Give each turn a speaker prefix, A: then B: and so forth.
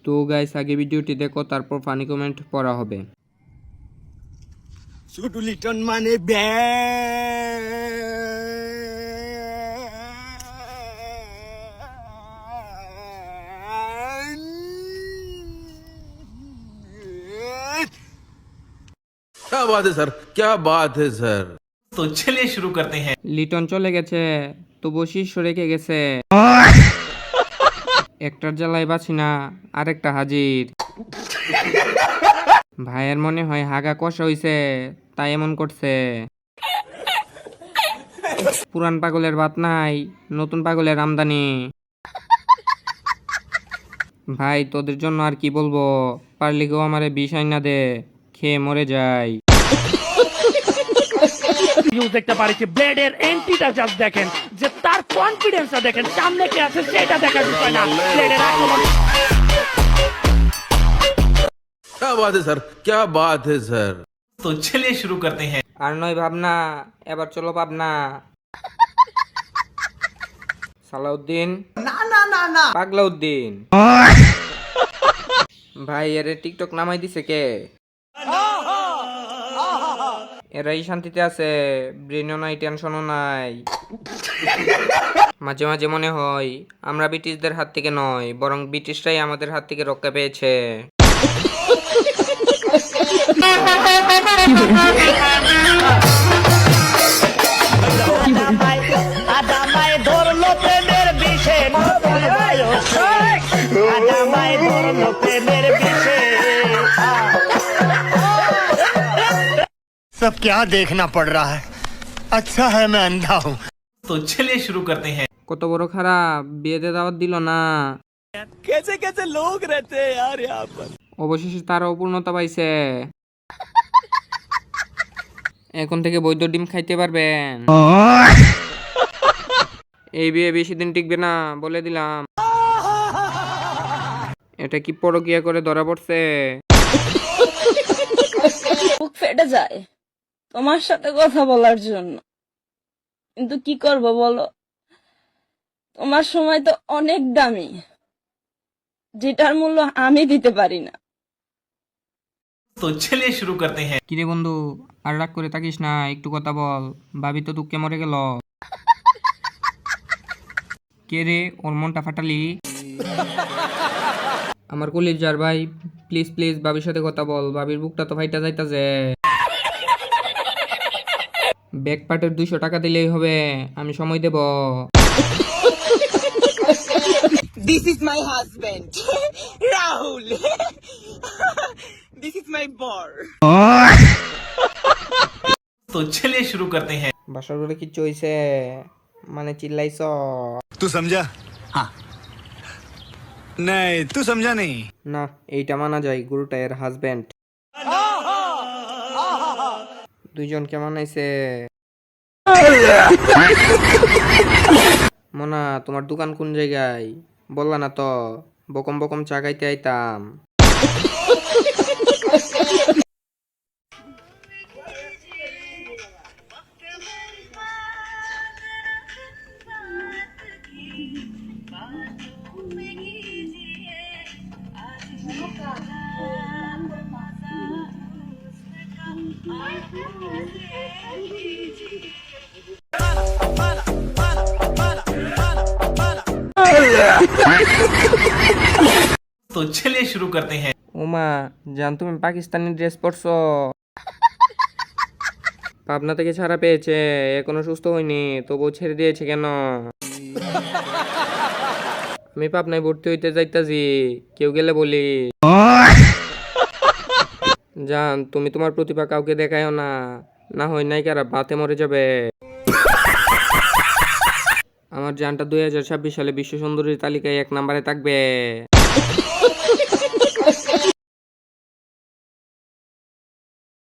A: তো গাইস আগে ভিডিওটি দেখো, তারপর ফানি কমেন্ট পড়া হবে।
B: শুধু লিটন মানে
C: क्या बात है सर, क्या बात है सर।
D: तो चलिए शुरू करते हैं।
A: লিটন চলে গেছে, তবু শিষ্য রেখে গেছে। একটার জ্বালায় বাঁচি না, আরেকটা হাজির। ভাইয়ের মনে হয় হাগা কষা হইছে, তাই এমন করছে। পুরান পাগলের ভাত নাই, নতুন পাগলের আমদানি। ভাই তোদের জন্য আর কি বলবো, পারলি কেউ আমারে বিষ আইনা দে, খেয়ে মরে যাই।
E: নিউজ দেখতে পারি যে ব্লেডের এন্ট্রিটা জাস্ট দেখেন, যে তার কনফিডেন্সটা দেখেন, সামনে কে আছে সেটা দেখার বিষয় না, ব্লেডের আক্রমণ।
C: क्या बात है सर, क्या बात है सर।
D: तो चलिए शुरू करते हैं।
A: আর নয় ভাবনা, এবার চলো পাবনা। সালাউদ্দিন না পাগলাউদ্দিন। ভাই এর টিকটক নামাই দিছে কে? এরাই শান্তিতে আছে, ব্রেনও নাই, টেনশনও নাই। মাঝে মাঝে মনে হয় আমরা ব্রিটিশদের হাত থেকে নয়, বরং ব্রিটিশরাই আমাদের হাত থেকে রক্ষা পেয়েছে।
E: আদামায় ধরলো প্রেমের বিষে, আদামায় ধরলো প্রেমের বিষে।
B: सब क्या देखना पड़ रहा है। अच्छा है मैं अंधा हूँ।
D: तो चलिए शुरू करते हैं।
A: কত বড় খারাপ, বিয়েতে দাওয়াত দিল না।
B: कैसे कैसे लोग रहते हैं यार यहाँ पर।
A: অবশেষে তারা অপূর্ণতা পাইছে। এখন থেকে বৈধ ডিম খাইতে পারবেন। এই বিয়ে বেশি দিন টিকবে না, বলে দিলাম। এটা কি পরকিয়া করে ধরা পড়ছে?
F: বুক ফেটে যায় তোমার সাথে কথা বলার জন্য, কিন্তু কি করব বলো, তোমার সময় তো অনেক দামি, যেটার মূল্য আমি দিতে পারি না।
D: तो चलिए शुरू करते हैं।
A: কিরে বন্ধু, আর রাগ করে থাকিস না, একটু কথা বল। ভাবি তো দুঃখে মরে গেল। কে রে, ওর মনটা ফাটালি? আমার কলিজার ভাই, প্লিজ প্লিজ ভাবির সাথে কথা বল, ভাবির বুকটা তো ফাইটা যাইতাছে। ব্যাক পার্টের 200 টাকা দিলেই হবে, আমি সময় দেব।
G: This is my husband, Rahul. This is my bar.
D: तो चलिए शुरू करते हैं।
A: বাসার ঘরে কিচ্ছু হইছে, মানে চিল্লাইছ?
B: तू समझा? हाँ। नहीं तू समझा नहीं।
A: না, এইটা মানা যায়, গুরুটা এর হাজবেন্ড। দুইজনকে মানাইছে। মনা, তোমার দোকান কোন জায়গায়? বললা না তো, বকম বকম চা খাইতে আইতাম।
D: तो चलिए शुरू करते हैं।
A: ওমা জান, তুমি পাকিস্তানি ড্রেস পরছো। পাবনা থেকে ছাড়া পেয়েছে, এখনো সুস্থ হয়নি, তবুও ছেড়ে দিয়েছে কেন? আমি পাবনায় ভর্তি হইতে যাইতাছি, কেউ গেলে বলি। জান, তুমি তোমার প্রতিভা কাউকে দেখায়ও না, না হয় নায়িকারা বাতে মরে যাবে। আমার জানটা 2026 সালে বিশ্ব সুন্দরীর তালিকায় 1 নম্বরে থাকবে।